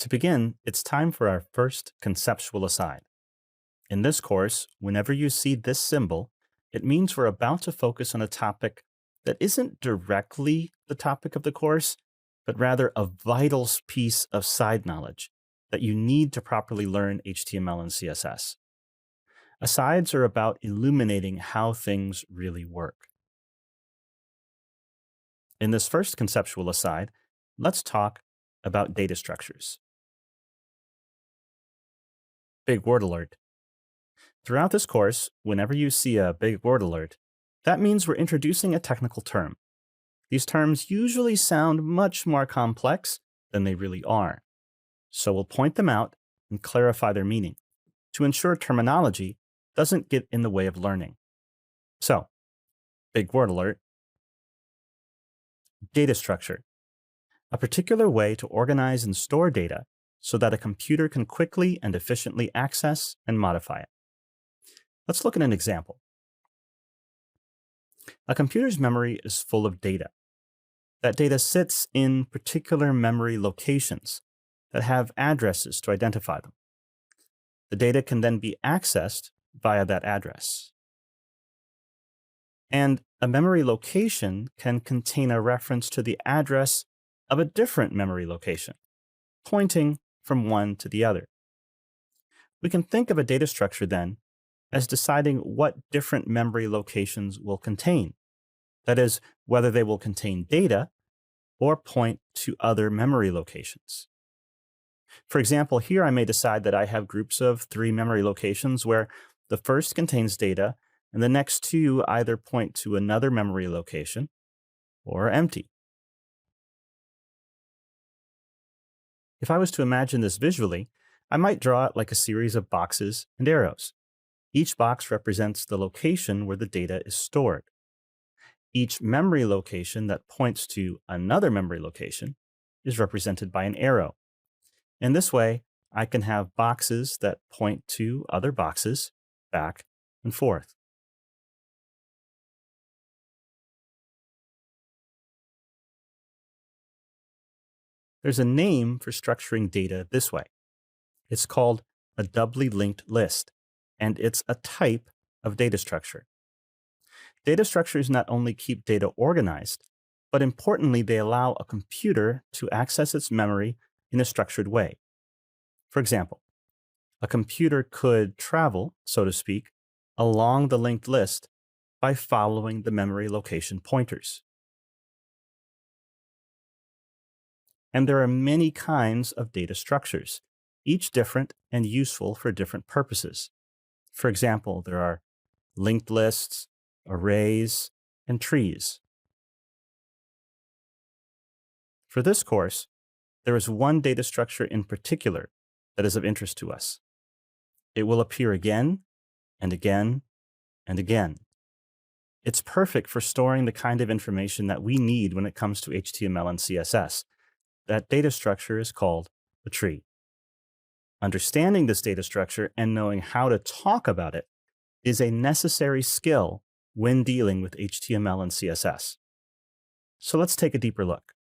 To begin, it's time for our first conceptual aside. In this course, whenever you see this symbol, it means we're about to focus on a topic that isn't directly the topic of the course, but rather a vital piece of side knowledge that you need to properly learn HTML and CSS. Asides are about illuminating how things really work. In this first conceptual aside, let's talk about data structures. Big word alert. Throughout this course, whenever you see a big word alert, that means we're introducing a technical term. These terms usually sound much more complex than they really are. So we'll point them out and clarify their meaning to ensure terminology doesn't get in the way of learning. So, big word alert. Data structure. A particular way to organize and store data so that a computer can quickly and efficiently access and modify it. Let's look at an example. A computer's memory is full of data. That data sits in particular memory locations that have addresses to identify them. The data can then be accessed via that address. And a memory location can contain a reference to the address of a different memory location, pointing from one to the other. We can think of a data structure then as deciding what different memory locations will contain. That is, whether they will contain data or point to other memory locations. For example, here I may decide that I have groups of 3 memory locations where the first contains data and the next 2 either point to another memory location or are empty. If I was to imagine this visually, I might draw it like a series of boxes and arrows. Each box represents the location where the data is stored. Each memory location that points to another memory location is represented by an arrow. In this way, I can have boxes that point to other boxes, back and forth. There's a name for structuring data this way. It's called a doubly linked list, and it's a type of data structure. Data structures not only keep data organized, but importantly, they allow a computer to access its memory in a structured way. For example, a computer could travel, so to speak, along the linked list by following the memory location pointers. And there are many kinds of data structures, each different and useful for different purposes. For example, there are linked lists, arrays, and trees. For this course, there is one data structure in particular that is of interest to us. It will appear again and again and again. It's perfect for storing the kind of information that we need when it comes to HTML and CSS. That data structure is called a tree. Understanding this data structure and knowing how to talk about it is a necessary skill when dealing with HTML and CSS. So let's take a deeper look.